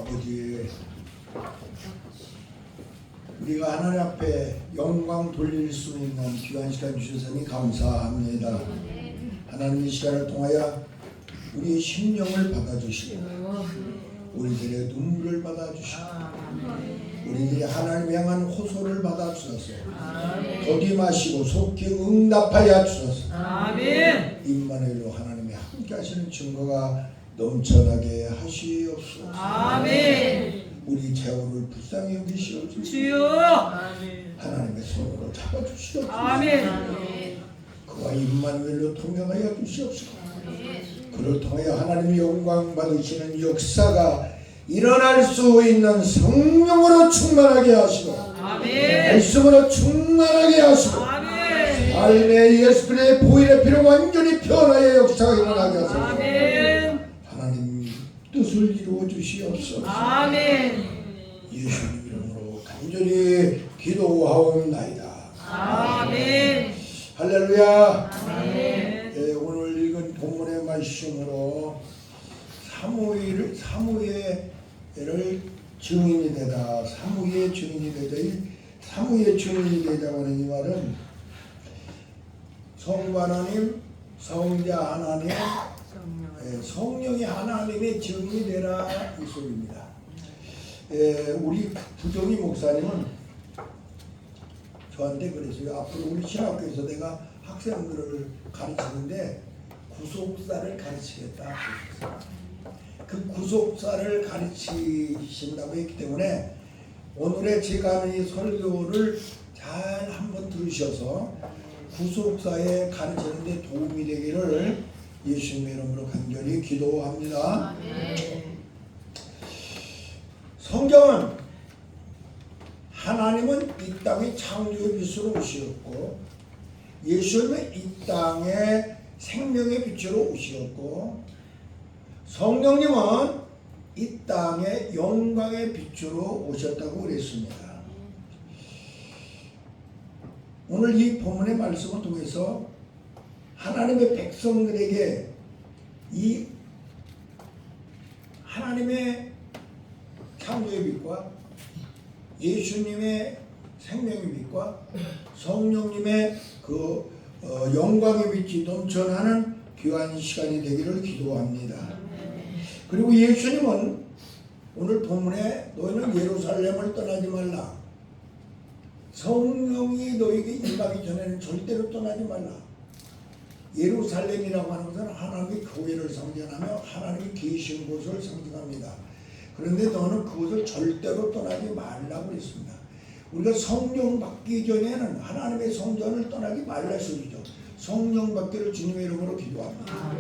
아버지, 우리가 하나님 앞에 영광 돌릴 수 있는 귀한 시간 주셔서니 감사합니다. 하나님 이 시간을 통하여 우리의 심령을 받아주시고 우리들의 눈물을 받아주시고 우리들의 하나님 향한 호소를 받아주셔서 거듭하시고 속히 응답하여 주셔서 임마누엘로 하나님이 함께 하시는 증거가 넘쳐나게 하시옵소서. 우리 재혼을 불쌍히 여기시옵소서. 하나님의 손으로 잡아주시옵소서. 그와 임마누엘로 통행하여 주시옵소서. 그를 통하여 하나님의 영광 받으시는 역사가 일어날 수 있는 성령으로 충만하게 하시고 말씀으로 충만하게 하시고 삶의 예수 그리스도의 보혈의 피로 완전히 변화의 역사가 일어나게 하소서. 하나님 뜻을 이루어 주시옵소서. 예수님 이름으로 간절히 기도하옵나이다. 할렐루야. 오늘 읽은 본문의 말씀으로 사무엘을 증인이 되다. 사무의 증인이 되다. 사무의 증인이 되자고 하는 이 말은 성부 하나님, 성자 하나님, 성령이 하나님의 증인이 되라 이 소리입니다. 우리 부정희 목사님은 저한테 그랬어요. 앞으로 우리 신학교에서 내가 학생들을 가르치는데 구속사를 가르치겠다. 그 구속사를 가르치신다고 했기 때문에 오늘의 제가 하는 이 설교를 잘 한번 들으셔서 구속사에 가르치는데 도움이 되기를 예수님의 이름으로 간절히 기도합니다. 성경은 하나님은 이 땅의 창조의 빛으로 오셨고 예수님은 이 땅의 생명의 빛으로 오셨고 성령님은 이 땅의 영광의 빛으로 오셨다고 그랬습니다. 오늘 이 본문의 말씀을 통해서 하나님의 백성들에게 이 하나님의 창조의 빛과 예수님의 생명의 빛과 성령님의 그 영광의 빛이 넘쳐나는 귀한 시간이 되기를 기도합니다. 그리고 예수님은 오늘 본문에 너희는 예루살렘을 떠나지 말라. 성령이 너에게 임하기 전에는 절대로 떠나지 말라. 예루살렘이라고 하는 것은 하나님의 교회를 상징하며 하나님이 계신 곳을 상징합니다. 그런데 너는 그것을 절대로 떠나지 말라고 했습니다. 우리가 성령 받기 전에는 하나님의 성전을 떠나지 말라 소리죠. 성령 받기를 주님의 이름으로 기도합니다.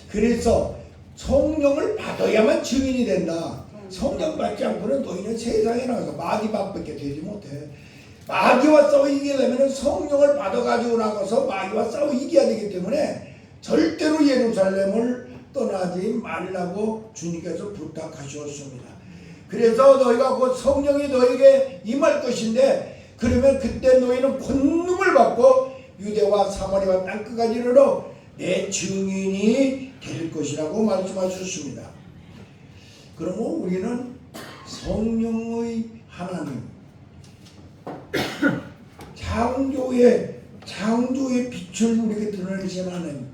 그래서 성령을 받아야만 증인이 된다. 성령 받지 않고는 너희는 세상에 나가서 마귀밥밖에 되지 못해. 마귀와 싸워 이기게 되면 성령을 받아가지고 나가서 마귀와 싸워 이겨야 되기 때문에 절대로 예루살렘을 떠나지 말라고 주님께서 부탁하셨습니다. 그래서 너희가 곧 성령이 너에게 임할 것인데 그러면 그때 너희는 권능을 받고 유대와 사마리아 땅끝까지 이르러 내 증인이 될 것이라고 말씀하셨습니다. 그러면 우리는 성령의 하나님 창조의 빛을 우리에게 드러내신 하나님,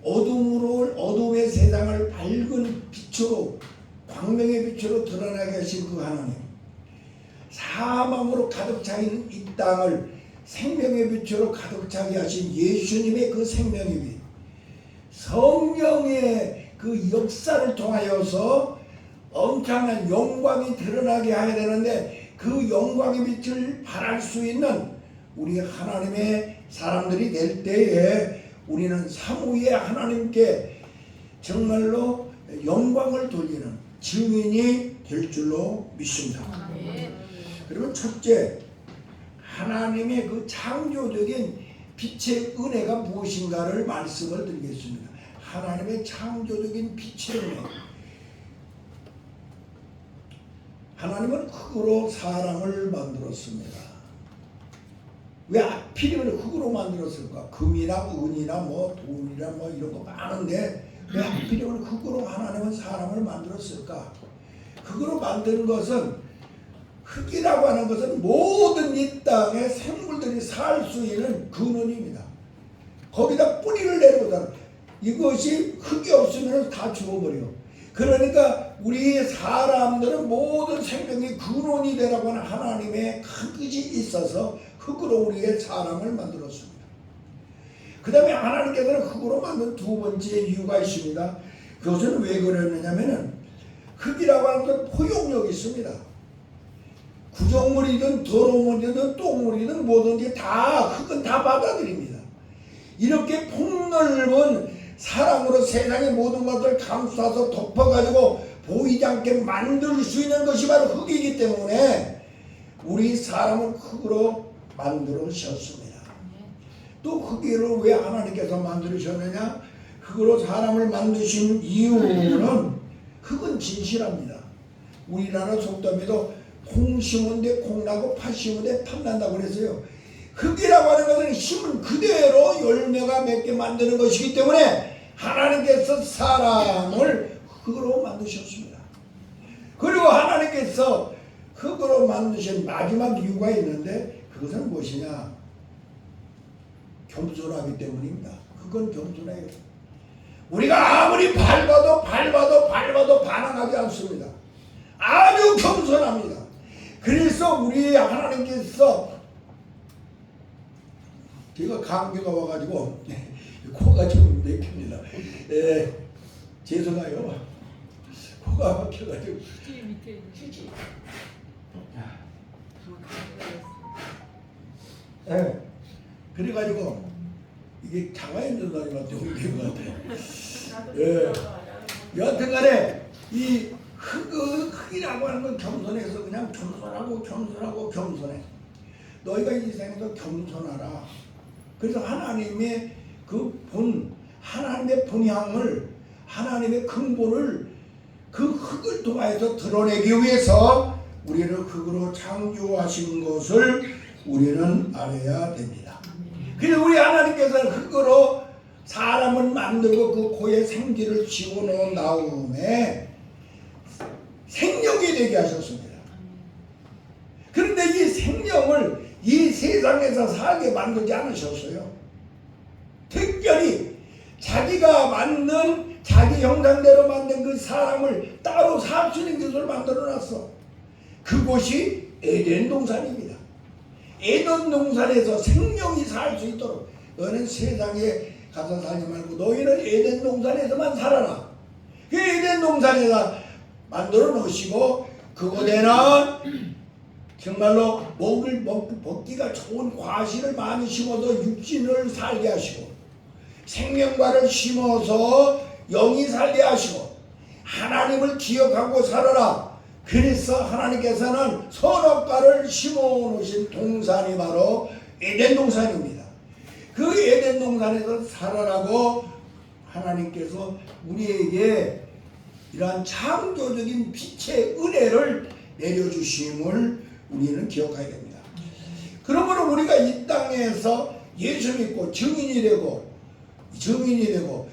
어둠의 세상을 밝은 빛으로 광명의 빛으로 드러나게 하신 그 하나님, 사망으로 가득 차 있는 이 땅을 생명의 빛으로 가득 차게 하신 예수님의 그 생명의 빛, 성령의 그 역사를 통하여서 엄청난 영광이 드러나게 해야 되는데 그 영광의 빛을 발할 수 있는 우리 하나님의 사람들이 될 때에 우리는 사무의 하나님께 정말로 영광을 돌리는 증인이 될 줄로 믿습니다. 그리고 첫째, 하나님의 그 창조적인 빛의 은혜가 무엇인가를 말씀을 드리겠습니다. 하나님의 창조적인 빛의 은혜. 하나님은 흙으로 사람을 만들었습니다. 왜 하필이면 흙으로 만들었을까? 금이나 은이나 뭐 돈이나 뭐 이런 거 많은데 왜 하필이면 흙으로 하나님은 사람을 만들었을까? 흙으로 만드는 것은 흙이라고 하는 것은 모든 이 땅의 생물들이 살 수 있는 근원입니다. 거기다 뿌리를 내리고 살아. 이것이 흙이 없으면 다 죽어버려. 그러니까 우리 사람들은 모든 생명의 근원이 되라고 하는 하나님의 큰 뜻이 있어서 흙으로 우리의 사람을 만들었습니다. 그 다음에 하나님께서는 흙으로 만든 두 번째 이유가 있습니다. 그것은 왜 그러느냐면은 흙이라고 하는 것은 포용력이 있습니다. 구정물이든 더러물이든 똥물이든 뭐든지 다 흙은 다 받아들입니다. 이렇게 폭넓은 사랑으로 세상의 모든 것을 감싸서 덮어가지고 보이지 않게 만들 수 있는 것이 바로 흙이기 때문에 우리 사람을 흙으로 만들으셨습니다. 또 흙으로 왜 하나님께서 만들으셨느냐? 흙으로 사람을 만드신 이유는 흙은 진실합니다. 우리나라 속담에도 콩 심은 데 콩나고 팥 심은 데 팥난다고 그랬어요. 흙이라고 하는 것은 힘은 그대로 열매가 맺게 만드는 것이기 때문에 하나님께서 사람을 흙으로 만드셨습니다. 그리고 하나님께서 흙으로 만드신 마지막 이유가 있는데 그것은 무엇이냐? 겸손하기 때문입니다. 흙은 겸손해요. 우리가 아무리 밟아도 반항하지 않습니다. 아주 겸손합니다. 그래서 우리 하나님께서 제가 감기가 와가지고 코가 좀 막힙니다. 죄송해요. 코가 막혀가지고. 그래가지고 이게 자가 있는 사람한테 옮긴 것 같아요. 여하튼간에 이 흙이라고 하는 건 겸손해서 그냥 겸손해. 너희가 이 세상에서 겸손하라. 그래서 하나님의 하나님의 본향을, 하나님의 근본을 그 흙을 통해서 드러내기 위해서 우리를 흙으로 창조하신 것을 우리는 알아야 됩니다. 그래서 우리 하나님께서는 흙으로 사람을 만들고 그 코에 생기를 집어넣은 다음에 생명이 되게 하셨습니다. 그런데 이 생명을 이 세상에서 살게 만들지 않으셨어요. 특별히 자기가 만든 자기 형상대로 만든 그 사람을 따로 살 수 있는 것을 만들어놨어. 그곳이 에덴 동산입니다. 에덴 동산에서 생명이 살 수 있도록 너는 세상에 가서 살지 말고 너희는 에덴 동산에서만 살아라. 그 에덴 동산에서 만들어 놓으시고 그곳에는 정말로 먹기가 좋은 과실을 많이 심어서 육신을 살게 하시고 생명과를 심어서 영이 살게 하시고 하나님을 기억하고 살아라. 그래서 하나님께서는 선악과를 심어 놓으신 동산이 바로 에덴 동산입니다. 그 에덴 동산에서 살아라고 하나님께서 우리에게 이러한 창조적인 빛의 은혜를 내려주심을 우리는 기억해야 됩니다. 그러므로 우리가 이 땅에서 예수 믿고 증인이 되고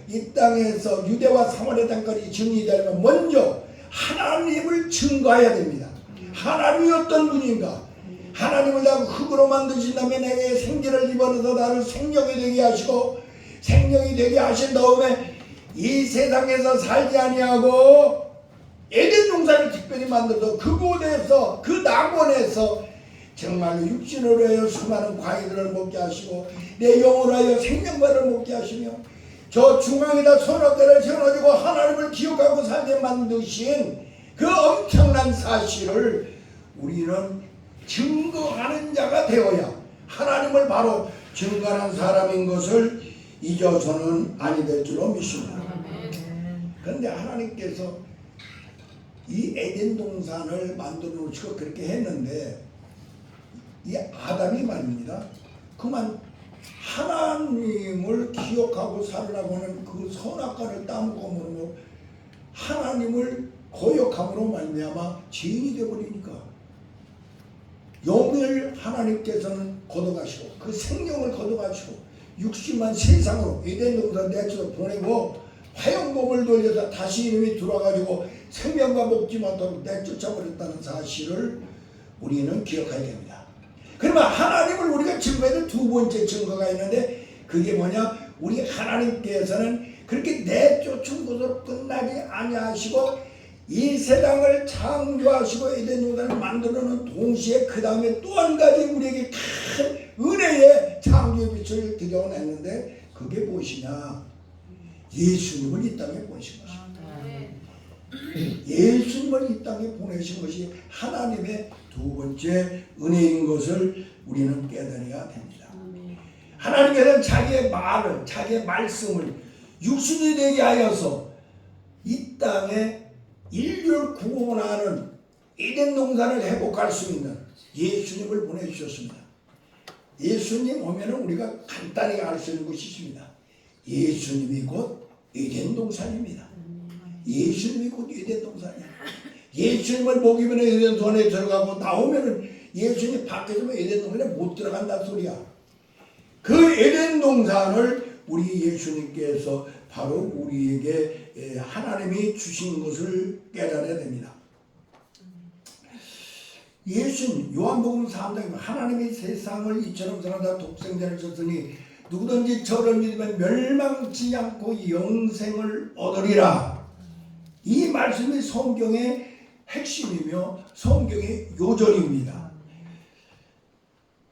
이 땅에서 유대와 사마리아 땅까지 증인이 되려면 먼저 하나님을 증거해야 됩니다. 하나님이 어떤 분인가? 하나님을 나고 흙으로 만드신 다음에 내게 생기를 집어넣어서 나를 생명이 되게 하시고 생명이 되게 하신 다음에 이 세상에서 살지 아니하고 에덴 동산을 특별히 만들어서 그곳에서 그 낙원에서 정말로 육신으로 하여 수많은 과일들을 먹게 하시고 내 영으로 하여 생명과를 먹게 하시며 저 중앙에다 선악과를 세워가지고 하나님을 기억하고 살게 만드신 그 엄청난 사실을 우리는 증거하는 자가 되어야 하나님을 바로 증거하는 사람인 것을 잊어서는 아니 될 줄로 믿습니다. 그런데 하나님께서 이 에덴 동산을 만들어 놓으시고 그렇게 했는데 이 아담이 말입니다. 그만 하나님을 기억하고 살으라고 하는 그 선악과를 따먹음으로 하나님을 거역함으로 말미암아 죄인이 되어버리니까 영을 하나님께서는 걷어가시고 그 생명을 걷어가시고 육신만 세상으로 에덴 동산 내치로 보내고 화영몸을 돌려서 다시 이놈이 들어와가지고 생명과 먹지 못하도록 내쫓아버렸다는 사실을 우리는 기억해야 됩니다. 그러면 하나님을 우리가 증거해야 될 두 번째 증거가 있는데, 그게 뭐냐? 우리 하나님께서는 그렇게 내쫓은 것으로 끝나지 아니하시고 이 세상을 창조하시고 에덴 동산을 만들어놓은 동시에 그 다음에 또 한 가지 우리에게 큰 은혜의 창조의 빛을 드러냈는데, 그게 무엇이냐? 예수님을 이 땅에 보내신 것입니다. 예수님을 이 땅에 보내신 것이 하나님의 두 번째 은혜인 것을 우리는 깨달아야 됩니다. 하나님께서는 자기의 말을, 자기의 말씀을 육신이 되게 하여서 이 땅에 인류를 구원하는 에덴 동산을 회복할 수 있는 예수님을 보내주셨습니다. 예수님 오면은 우리가 간단히 알 수 있는 것이 있습니다. 예수님이 곧 에덴 동산입니다. 예수님이 곧 에덴 동산이야. 예수님을 먹이면 에덴 동산에 들어가고 나오면은 예수님 밖에서 에덴 동산에 못 들어간다는 소리야. 그 에덴 동산을 우리 예수님께서 바로 우리에게 하나님이 주신 것을 깨달아야 됩니다. 예수님, 요한복음 3장에 하나님이 세상을 이처럼 사랑하사 독생자를 줬으니 누구든지 저를 믿으면 멸망치 않고 영생을 얻으리라. 이 말씀이 성경의 핵심이며 성경의 요절입니다.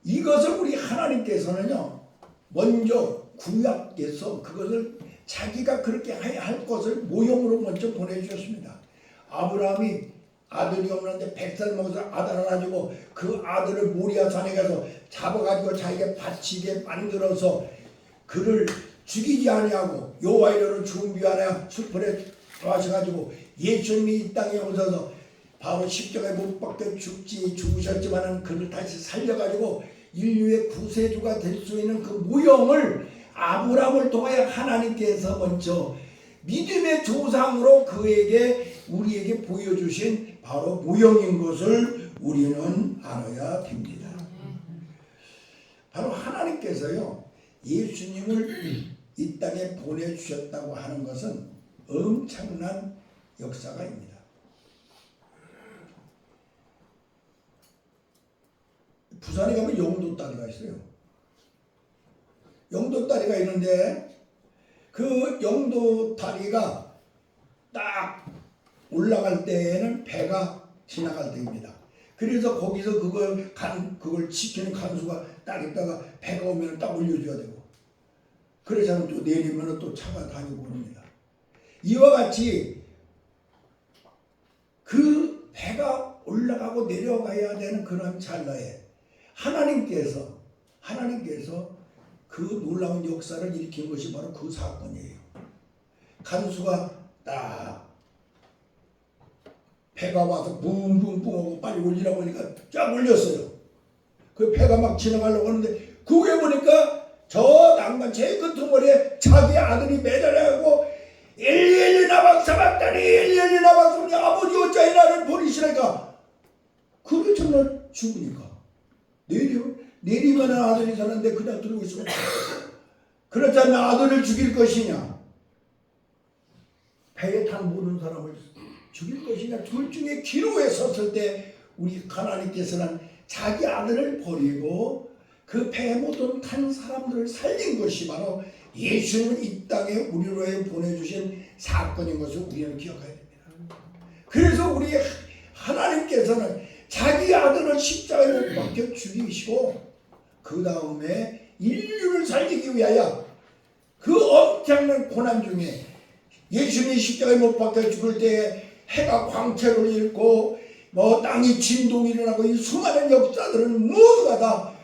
이것을 우리 하나님께서는요, 먼저 구약에서 그것을 자기가 그렇게 해야 할 것을 모형으로 먼저 보내주셨습니다. 아브라함이 아들이 없는데 100살 먹어서 아들 하나 주고 그 아들을 모리아산에 가서 잡아가지고 자기가 바치게 만들어서 그를 죽이지 아니하고 여호와의 준비하냐 숲에 들어가셔가지고 예수님이 이 땅에 오셔서 바로 십자가에 못 박혀 죽으셨지만은 그를 다시 살려가지고 인류의 구세주가 될 수 있는 그 모형을 아브라함을 통하여 하나님께서 먼저 믿음의 조상으로 그에게 우리에게 보여주신 바로 모형인 것을 우리는 알아야 됩니다. 바로 하나님께서요, 예수님을 이 땅에 보내주셨다고 하는 것은 엄청난 역사가입니다. 부산에 가면 영도다리가 있어요. 영도다리가 있는데 그 영도다리가 딱 올라갈 때에는 배가 지나갈 때입니다. 그래서 거기서 그걸 지키는 간수가 딱 있다가 배가 오면 딱 올려줘야 되고, 그러자면 또 내리면 또 차가 다니고 그럽니다. 이와 같이 그 배가 올라가고 내려가야 되는 그런 찰나에 하나님께서 그 놀라운 역사를 일으킨 것이 바로 그 사건이에요. 간수가 딱 배가 와서 붕붕붕 하고 빨리 올리라고 하니까 쫙 올렸어요. 그 배가 막 지나가려고 하는데 그게 보니까 저 낭만 제일 끝머리에 자기 아들이 매달려가고 엘리엘리 나박 사박다니 엘리엘리 나박 사박다니 아버지 어찌하여 나를 버리시라니까. 그게 정말 죽으니까 내리면 아들이 사는데 그냥 들고 있으면 그렇다면 아들을 죽일 것이냐, 배에 탄 모든 사람을 죽일 것이냐, 둘 중에 기로에 섰을 때 우리 하나님께서는 자기 아들을 버리고 그 배에 모든 탄 사람들을 살린 것이 바로 예수님을 이 땅에 우리로 보내주신 사건인 것을 우리는 기억해야 됩니다. 그래서 우리 하나님께서는 자기 아들을 십자가에 못 박혀 죽이시고 그 다음에 인류를 살리기 위하여 그 엄청난 고난 중에 예수님이 십자가에 못 박혀 죽을 때 해가 광채를 잃고 땅이 진동이 일어나고 이 수많은 역사들은 모두가 다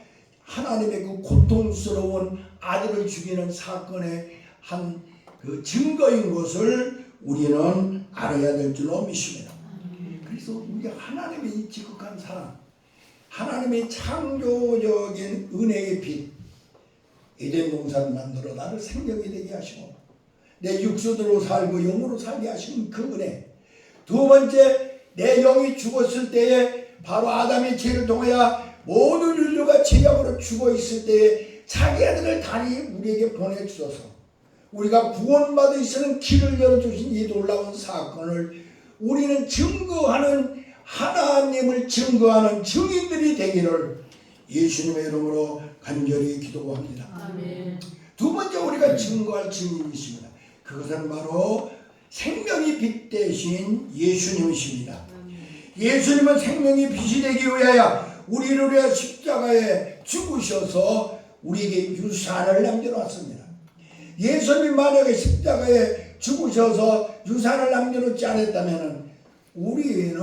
하나님의 그 고통스러운 아들을 죽이는 사건의 한 그 증거인 것을 우리는 알아야 될 줄로 믿습니다. 그래서 우리가 하나님의 이 지극한 사랑, 하나님의 창조적인 은혜의 빛, 에덴 동산을 만들어 나를 생명이 되게 하시고 내 육수대로 살고 영으로 살게 하시는 그 은혜. 두 번째, 내 영이 죽었을 때에 바로 아담의 죄를 통하여 모든 인류가 죄악으로 죽어 있을 때에 자기 아들을 단히 우리에게 보내주셔서 우리가 구원받을 수 있는 길을 열어주신 이 놀라운 사건을 우리는 증거하는, 하나님을 증거하는 증인들이 되기를 예수님의 이름으로 간절히 기도합니다. 아멘. 두 번째 우리가 증거할 증인이십니다. 그것은 바로 생명의 빛 대신 예수님이십니다. 예수님은 생명의 빛이 되기 위하여 우리를 위해 십자가에 죽으셔서 우리에게 유산을 남겨놓았습니다. 예수님이 만약에 십자가에 죽으셔서 유산을 남겨놓지 않았다면 우리는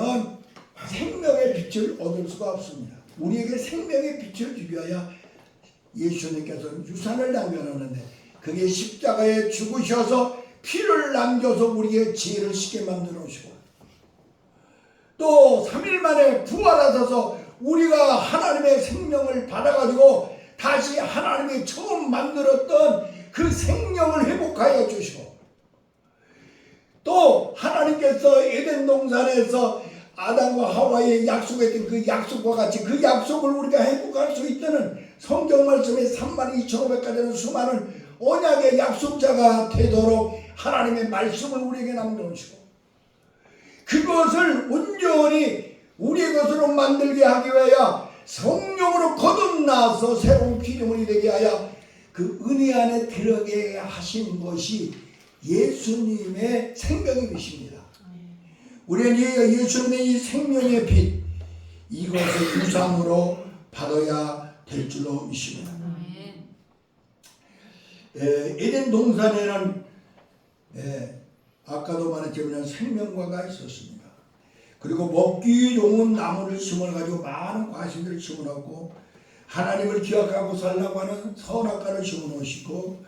생명의 빛을 얻을 수가 없습니다. 우리에게 생명의 빛을 주기 위하여 예수님께서는 유산을 남겨놓는데 그게 십자가에 죽으셔서 피를 남겨서 우리의 지혜를 쉽게 만들어 오시고 또 3일 만에 부활하셔서 우리가 하나님의 생명을 받아가지고 다시 하나님이 처음 만들었던 그 생명을 회복하여 주시고 또 하나님께서 에덴 동산에서 아담과 하와에 약속했던 그 약속과 같이 그 약속을 우리가 회복할 수 있다는 성경 말씀에 32,500가지는 수많은 언약의 약속자가 되도록 하나님의 말씀을 우리에게 남겨주시고 그것을 온전히 우리의 것으로 만들게 하기 위하여 성령으로 거듭나서 새로운 피조물이 되게 하여 그 은혜 안에 들어가게 하신 것이 예수님의 생명의 빛입니다. 우리는 예수님의 이 생명의 빛 이것을 유산으로 받아야 될 줄로 믿습니다. 에덴 동산에는 아까도 말했지만 생명과가 있었습니다. 그리고 먹기 좋은 나무를 심어가지고 많은 과실들을 심어놓고 하나님을 기억하고 살라고 하는 선악과를 심어놓으시고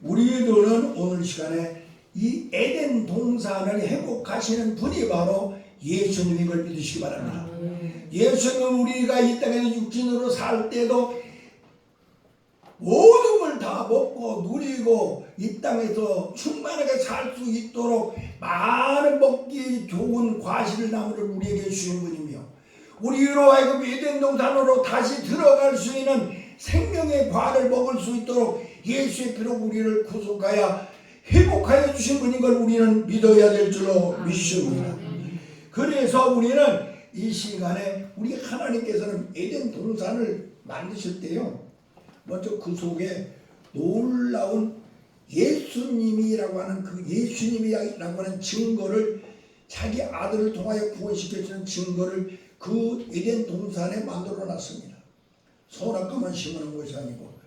우리들은 오늘 시간에 이 에덴 동산을 회복하시는 분이 바로 예수님인 걸 믿으시기 바랍니다. 예수님은 우리가 이 땅에서 육신으로 살 때도 모든 걸 다 먹고 누리고 이 땅에서 충만하게 살 수 있도록 많은 먹기 좋은 과실나무를 우리에게 주신 분이며 우리로 하여금 에덴 동산으로 다시 들어갈 수 있는 생명의 과를 먹을 수 있도록 예수의 피로 우리를 구속하여 회복하여 주신 분인 걸 우리는 믿어야 될 줄로 믿습니다. 그래서 우리는 이 시간에 우리 하나님께서는 에덴 동산을 만드실 때요 먼저 그 속에 놀라운 예수님이라고 하는 그 예수님이라고 하는 증거를 자기 아들을 통하여 구원시켜주는 증거를 그 에덴 동산에 만들어 놨습니다. 선악과만 심어놓은 것이 아니고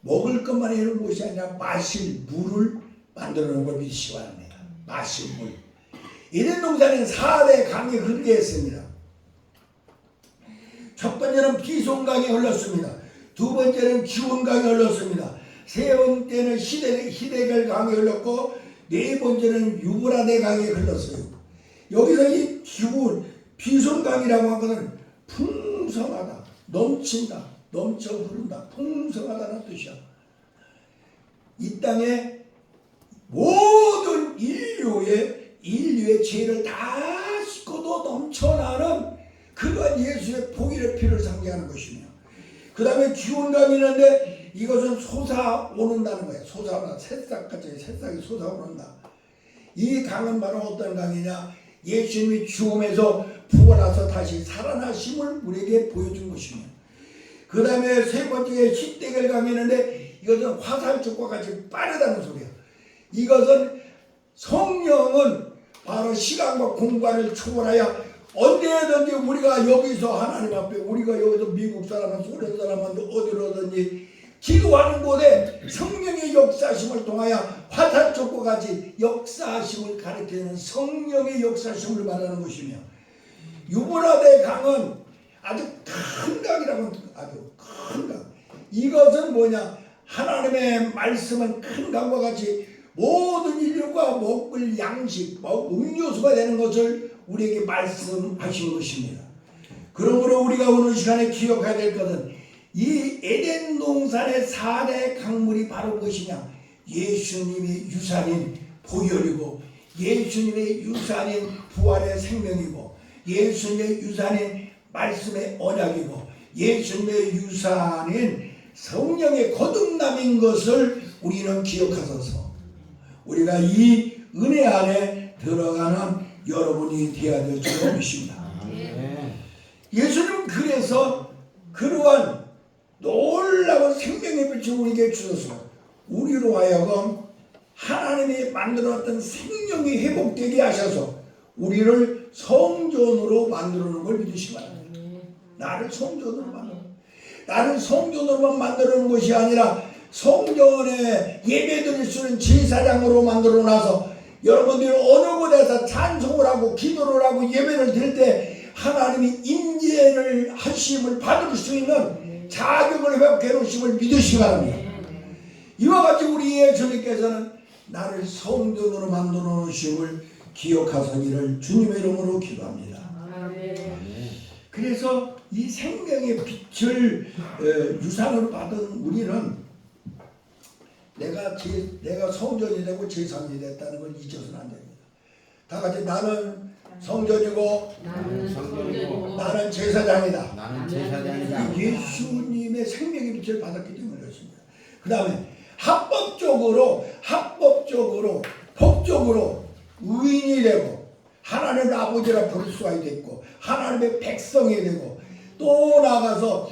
먹을 것만 해놓은 것이 아니라 마실 물을 만들어 놓은 걸 믿으시기 바랍니다. 마실 물. 에덴 동산에는 4대 강이 흐르게 했습니다. 첫 번째는 피손강이 흘렀습니다. 두 번째는 기온강이 흘렀습니다. 세 번째는 히데겔 강이 흘렀고 네 번째는 유브라데 강이 흘렀어요. 여기서 이 피손강이라고 한 것은 풍성하다, 넘친다, 넘쳐 흐른다, 풍성하다는 뜻이야. 이 땅에 모든 인류의 죄를 다 씻고도 넘쳐나는 그러한 예수의 보혈의 피를 상징하는 것이며 그 다음에 기온감이 있는데 이것은 솟아오른다는 거예요. 솟아오른다. 새싹같이 새싹이 솟아오른다. 이 강은 바로 어떤 강이냐? 예수님이 죽음에서 부활하셔서 다시 살아나심을 우리에게 보여준 것이며 그 다음에 세 번째에 히데겔 강이 있는데 이것은 화살촉과 같이 빠르다는 소리야. 이것은 성령은 바로 시간과 공간을 초월하여 언제든지 우리가 여기서 하나님 앞에 우리가 여기서 미국 사람은 소련 사람은 어디로든지 기도하는 곳에 성령의 역사심을 통하여 화살촉과 같이 역사심을 가리키는 성령의 역사심을 말하는 것이며 유브라데 강은 아주 큰 강이라고 아주 큰 강. 이것은 뭐냐? 하나님의 말씀은 큰 강과 같이 모든 인류가 먹을 양식, 음료수가 되는 것을 우리에게 말씀하신 것입니다. 그러므로 우리가 오늘 시간에 기억해야 될 것은 이 에덴 동산의 4대 강물이 바로 무엇이냐? 예수님의 유산인 보혈이고 예수님의 유산인 부활의 생명이고 예수님의 유산인 말씀의 언약이고 예수님의 유산인 성령의 거듭남인 것을 우리는 기억하소서. 우리가 이 은혜 안에 들어가는 여러분이 되어야 될 줄 믿습니다. 예수님은 그래서 그러한 놀라운 생명의 빛을 우리에게 주셔서 우리로 하여금 하나님이 만들었던 생명이 회복되게 하셔서 우리를 성전으로 만들어 놓은 걸 믿으시기 바랍니다. 나를 성전으로 만들어, 나를 성전으로만 만들어 놓은 것이 아니라 성전에 예배드릴 수 있는 제사장으로 만들어 놔서 여러분들이 어느 곳에서 찬송을 하고 기도를 하고 예배를 드릴 때 하나님이 임재를 하심을 받을 수 있는 자격을 회복해 놓으심을 믿으시기 바랍니다. 이와 같이 우리 예수님께서는 나를 성전으로 만들어 놓으심을 기억하시기를 주님의 이름으로 기도합니다. 그래서 이 생명의 빛을 유산으로 받은 우리는 내가 성전이 되고 제사장이 됐다는 걸 잊어서는 안 됩니다. 다 같이 나는 성전이고 나는 제사장이다. 나는 제사장이다. 예수님의 생명의 빛을 받았기 때문에 그렇습니다. 그 다음에 합법적으로 법적으로 의인이 되고 하나님의 아버지라 부를 수가 있고 하나님의 백성이 되고 또 나가서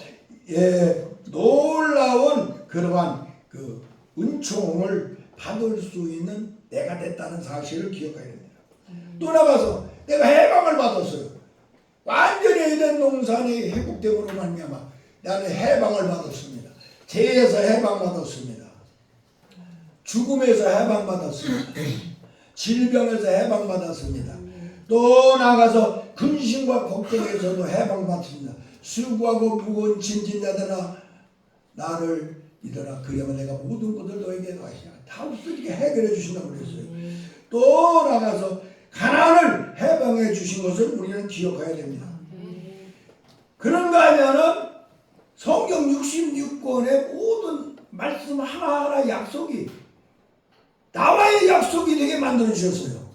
놀라운 그러한 그 은총을 받을 수 있는 내가 됐다는 사실을 기억해야 됩니다. 또 나가서 내가 해방을 받았어요. 완전히 에덴 동산이 회복됨으로 말미암아 나는 해방을 받았습니다. 죄에서 해방받았습니다. 죽음에서 해방받았습니다. 질병에서 해방받았습니다. 또 나가서 근심과 걱정에서도 해방받습니다. 수고하고 무거운 짐진 자들아 나를 믿어라. 그러면 내가 모든 것을 너에게 하시라. 다 없어지게 해결해 주신다고 그랬어요. 또 나가서 가난을 해방해 주신 것을 우리는 기억해야 됩니다. 그런가 하면은 성경 66권의 모든 말씀 하나하나 약속이 나와의 약속이 되게 만들어 주셨어요.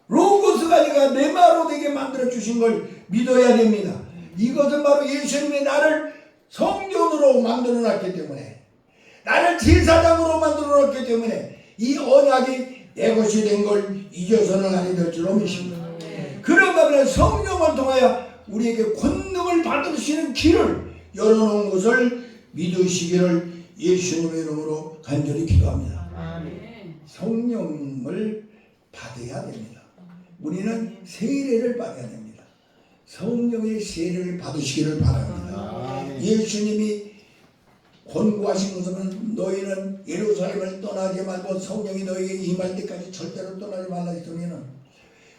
로고스가 아니라 메마로 되게 만들어 주신 걸 믿어야 됩니다. 이것은 바로 예수님이 나를 성전으로 만들어 놨기 때문에, 나를 제사장으로 만들어 놨기 때문에 이 언약이 내 것이 된 걸 잊어서는 아니 될 줄로 믿습니다. 그런가 하면 성령을 통하여 우리에게 권능을 받을 수 있는 길을 열어놓은 것을 믿으시기를 예수님의 이름으로 간절히 기도합니다. 성령을 받아야 됩니다. 우리는 세례를 받아야 됩니다. 성령의 세례를 받으시기를 바랍니다. 예수님이 권고하신 것은 너희는 예루살렘을 떠나지 말고 성령이 너희에게 임할 때까지 절대로 떠나지 말라 했더니는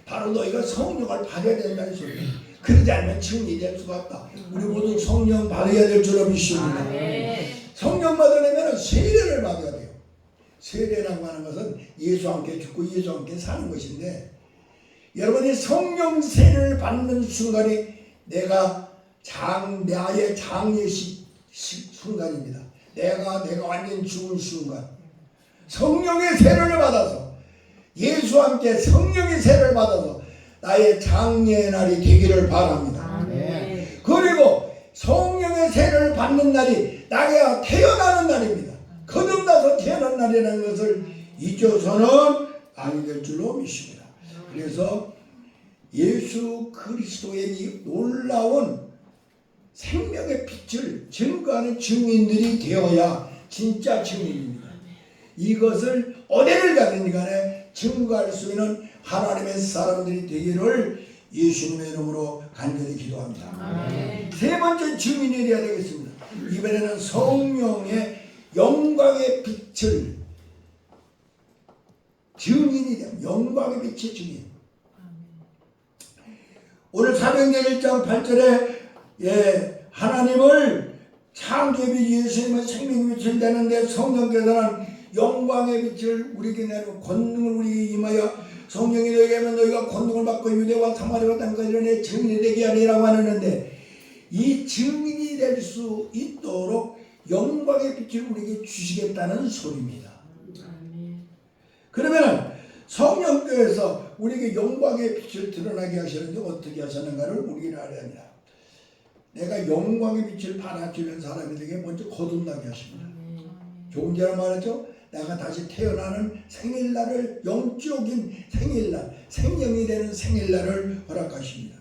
바로 너희가 성령을 받아야 된다는 소리예요. 그러지 않으면 증인이 될 수가 없다. 우리 모두 성령 받아야 될 줄로 믿습니다. 성령 받으려면 세례를 받아야 돼요. 세례라고 하는 것은 예수와 함께 죽고 예수와 함께 사는 것인데, 여러분이 성령 세례를 받는 순간이 나의 장례식 순간입니다. 내가 완전 죽은 순간, 성령의 세례를 받아서 예수와 함께 성령의 세례를 받아서 나의 장례의 날이 되기를 바랍니다. 그리고 성령의 세례를 받는 날이 나가 태어나는 날입니다. 거듭나서 태어난 날이라는 것을 잊어서는 아니 될 줄로 믿습니다. 그래서 예수 그리스도의 이 놀라운 생명의 빛을 증거하는 증인들이 되어야 진짜 증인입니다. 이것을 어디를 가든지 간에 증거할 수 있는 하나님의 사람들이 되기를 예수님의 이름으로 간절히 기도합니다. 세 번째 증인이 되어야 되겠습니다. 이번에는 성령의 영광의 빛을 증인이 됩니다. 영광의 빛의 증인. 오늘 사도행전 1장 8절에 하나님을 창조의 예수님의 생명의 빛을 내는데 성령께서는 영광의 빛을 우리에게 내고 권능을 우리에게 임하여 성령이 너에게 하면 너희가 권능을 받고 유대와 사마리아 땅까지 내 증인이 되게 하리라고 하는데, 이 증인이 될 수 있도록 영광의 빛을 우리에게 주시겠다는 소리입니다. 그러면 성령께서 우리에게 영광의 빛을 드러나게 하시는데 어떻게 하셨는가를 우리는 알아야 합니다. 내가 영광의 빛을 받아주는 사람에게 먼저 거듭나게 하십니다. 조금 전에 말했죠. 내가 다시 태어나는 생일날을, 영적인 생일날, 생명이 되는 생일날을 허락하십니다.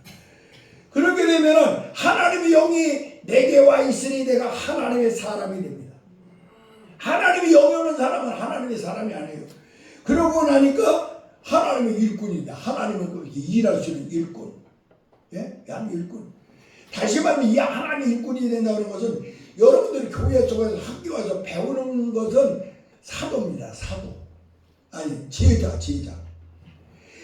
그렇게 되면 하나님의 영이 내게 와 있으니 내가 하나님의 사람이 됩니다. 하나님의 영이 오는 사람은 하나님의 사람이 아니에요. 그러고 나니까 하나님의 일꾼입니다. 하나님은 그렇게 일할 수 있는 일꾼. 예? 일꾼. 다시 말하면 이 하나님의 일꾼이 된다는 것은 여러분들이 교회 속에서 학교 와서 배우는 것은 사도입니다. 사도. 아니, 제자.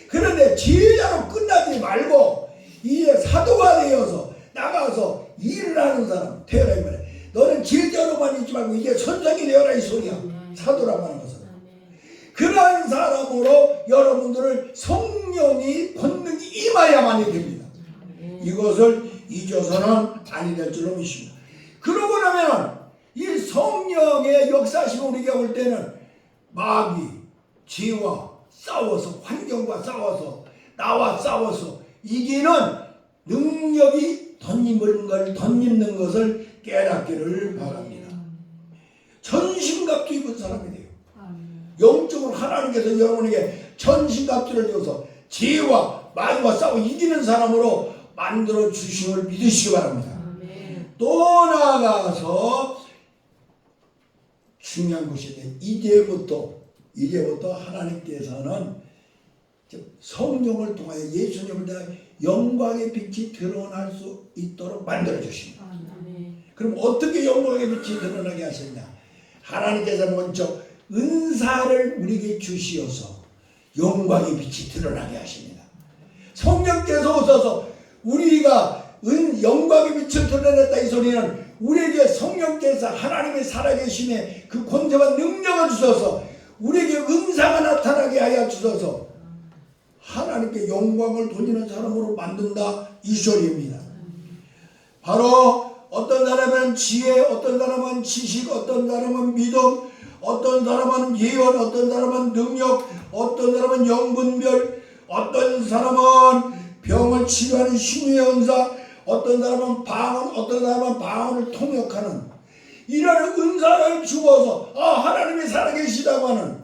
그런데 제자로 끝나지 말고 이제 사도가 되어서 나가서 일을 하는 사람 되어라 이 말이야. 너는 제자로만 있지 말고 이제 선생이 되어라 이 소리야. 사도라고 하는 것은. 그러한 사람으로 여러분들을 성령이 권능이 임하야만이 됩니다. 이것을 잊어서는 아니 될 줄로 믿습니다. 그러고 나면 이 성령의 역사심을 우리가 볼 때는 마귀, 죄와 싸워서, 환경과 싸워서, 나와 싸워서 이기는 능력이 덧입는 것을 깨닫기를 바랍니다. 전신갑주 입은 사람이 돼요. 영적으로 하나님께서 여러분에게 전신갑주를 줘서 죄와 마귀와 싸워 이기는 사람으로 만들어 주심을 믿으시기 바랍니다. 또 나아가서 중요한 것이 이제부터 하나님께서는 성령을 통하여 예수님을 통하여 영광의 빛이 드러날 수 있도록 만들어 주십니다. 그럼 어떻게 영광의 빛이 드러나게 하셨냐? 하나님께서 먼저 은사를 우리에게 주시어서 영광의 빛이 드러나게 하십니다. 성령께서 오셔서 우리가 영광의 빛을 드러냈다 이 소리는 우리에게 성령께서 하나님의 살아계심에 그 권세와 능력을 주셔서 우리에게 은사가 나타나게 하여 주셔서 하나님께 영광을 돌리는 사람으로 만든다 이 소리입니다. 바로 어떤 사람은 지혜, 어떤 사람은 지식, 어떤 사람은 믿음, 어떤 사람은 예언, 어떤 사람은 능력, 어떤 사람은 영분별, 어떤 사람은 병을 치료하는 신유의 은사, 어떤 사람은 방언, 어떤 사람은 방언을 통역하는 이런 은사를 주어서 하나님이 살아계시다고 하는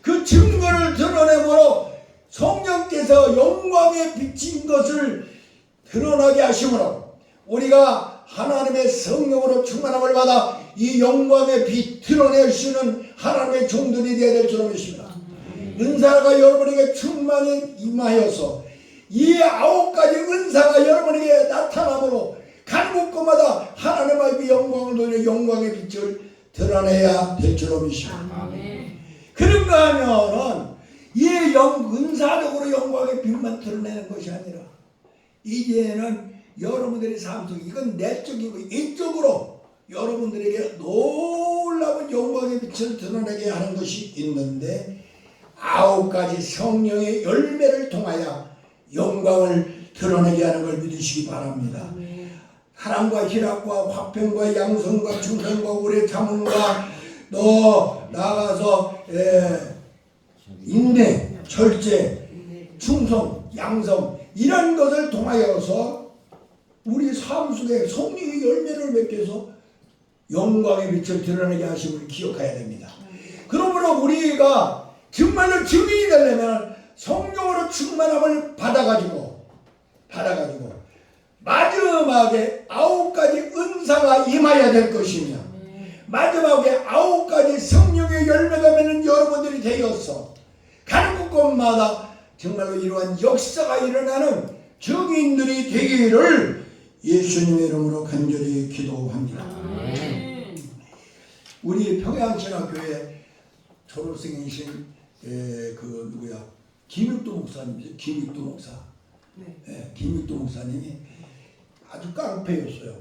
그 증거를 드러내므로 성령께서 영광의 빛인 것을 드러나게 하심으로 우리가 하나님의 성령으로 충만함을 받아 이 영광의 빛 드러내시는 하나님의 종들이 되어야 될 줄로 믿습니다. 은사가 여러분에게 충만히 임하여서 이 9가지 은사가 여러분에게 나타나므로 간 곳곳마다 하나님의 영광을 돌려 영광의 빛을 드러내야 될 줄로 믿습니다. 그런가 하면은 이 은사적으로 영광의 빛만 드러내는 것이 아니라 이제는 여러분들의 삶 속에 이건 내적이고 인적으로 여러분들에게 놀라운 영광의 빛을 드러내게 하는 것이 있는데 9가지 성령의 열매를 통하여 영광을 드러내게 하는 걸 믿으시기 바랍니다. 사랑과 희락과 화평과 양성과 충성과 오래 참음과 또 나아가서 인내, 절제, 충성, 양성 이런 것을 통하여서 우리 삶 속에 성령의 열매를 맺혀서 영광의 빛을 드러내게 하심을 기억해야 됩니다. 그러므로 우리가 정말로 증인이 되려면 성령으로 충만함을 받아가지고 마지막에 9가지 은사가 임해야 될 것이며 마지막에 9가지 성령의 열매가 맺는 여러분들이 되어서 가는 곳곳마다 정말로 이러한 역사가 일어나는 증인들이 되기를 예수님의 이름으로 간절히 기도합니다. 우리 평양신학교에 졸업생이신 김익도 목사님이죠. 김익도 목사. 김익도 목사님이 아주 깡패였어요.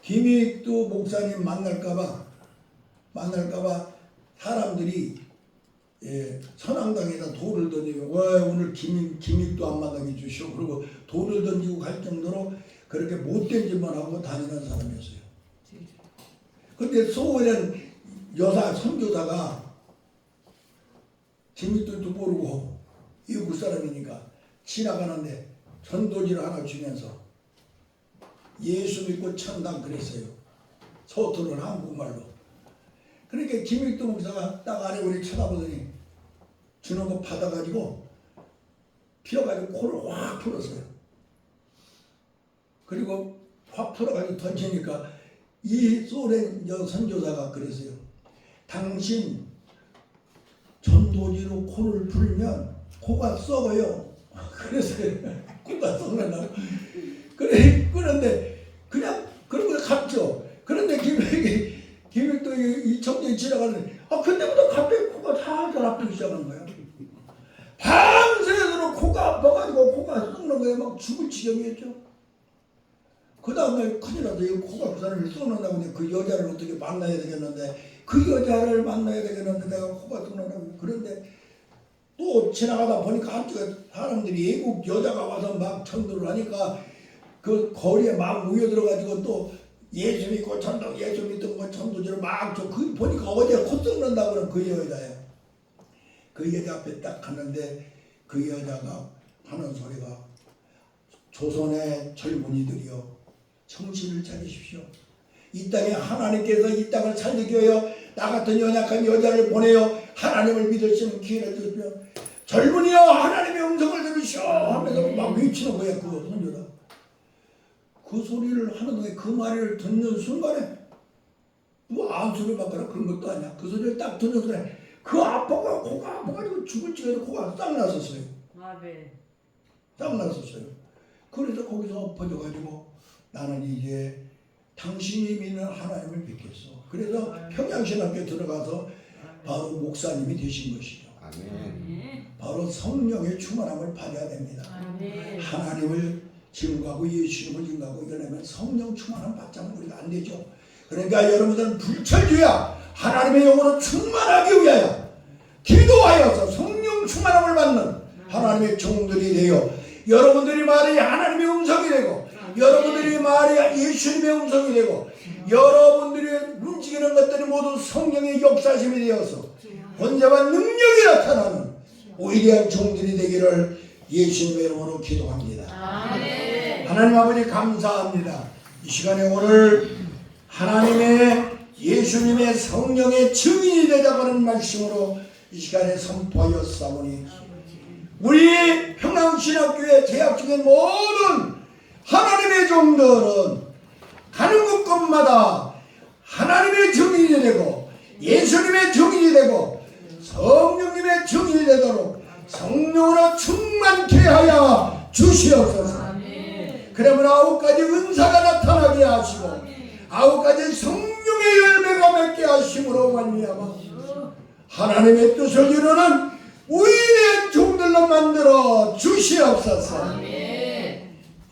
김익도 목사님 만날까봐 사람들이 선앙당에다 돌을 던지고 왜 오늘 김익도 안 만나게 주시오. 그리고 돌을 던지고 갈 정도로 그렇게 못된 짓만 하고 다니는 사람이었어요. 근데 소원한 여사 선교사가 김익도도 모르고 이웃 사람이니까 지나가는데 전도지를 하나 주면서 예수 믿고 천당 그랬어요. 서투른 한국말로. 그러니까 김일도 목사가 딱 안에 우리 쳐다보더니 주는 거 받아가지고 피어가지고 코를 확 풀었어요. 그리고 확 풀어가지고 던지니까 이 소련 선교사가 그랬어요. 당신 전도지로 코를 풀면 코가 썩어요. 그래서 코가 썩는다고. 그런데 그냥 그런 걸 갔죠. 그런데 김일도 이 청년이 지나가는데 그때부터 갑자기 코가 살살 아프기 시작하는 거예요. 밤새도록 코가 아파가지고 코가 썩는 거예요. 막 죽을 지경이었죠. 그 다음날 큰일 났어. 이 코가 그 사람을 썩는다고 그 여자를 어떻게 만나야 되겠는데 그 여자를 만나야 되겠는데 내가 코가 썩는다고. 그런데 또 지나가다 보니까 앞쪽에 사람들이 외국 여자가 와서 막 전도를 하니까 그 거리에 막 모여들어가지고 또 예수 믿고 전도 예수 믿던 거 전도지를 막 그 보니까 어제 코 썩는다고 그런 그 여자예요. 그 여자 앞에 딱 갔는데 그 여자가 하는 소리가 조선의 젊은이들이여 정신을 차리십시오. 이 땅에 하나님께서 이 땅을 살리기 위하여 나 같은 연약한 여자를 보내어 하나님을 믿을 수 있는 기회를 주십시오. 젊은이여 하나님의 음성을 들으시오 하면서 막 외치는 거야. 그 선녀가 그 소리를 하는 동안 그 말을 듣는 순간에 뭐 안소리 맞거나 그런 것도 아니야. 그 소리를 딱 듣는 순간에 그 아빠가 코가 아파가지고 죽을 지경에 코가 싹 났었어요. 싹 났었어요. 그래서 거기서 엎어져가지고 나는 이제 당신이 믿는 하나님을 믿겠어. 그래서 평양신학교에 들어가서 바로 목사님이 되신 것이죠. 아멘. 바로 성령의 충만함을 받아야 됩니다. 아멘. 하나님을 증거하고 예수님을 증거하고 이러려면 성령 충만함 받지 않으면 우리가 안 되죠. 그러니까 여러분들은 불철주야 하나님의 영으로 충만하기 위하여 기도하여서 성령 충만함을 받는 하나님의 종들이 되어 여러분들이 말이 하나님의 음성이 되고 여러분들이 말이 예수님의 음성이 되고 여러분들이 움직이는 것들이 모두 성령의 역사심이 되어서 권세와 능력이 나타나는 위대한 종들이 되기를 예수님의 이름으로 기도합니다. 아멘. 하나님 아버지 감사합니다. 이 시간에 오늘 하나님의 예수님의 성령의 증인이 되자고 하는 말씀으로 이 시간에 선포하였사오니 우리 평양신학교에 재학 중인 모든 하나님의 종들은 가는 곳곳마다 하나님의 증인이 되고 예수님의 증인이 되고 성령님의 증인이 되도록 성령으로 충만케 하여 주시옵소서. 그러면 9가지 은사가 나타나게 하시고 9가지 성령의 열매가 맺게 하심으로 말미암아 하나님의 뜻을 이루는 위대한 종들로 만들어 주시옵소서.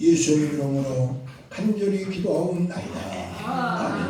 예수님 이름으로 간절히 기도하옵나이다. 아멘.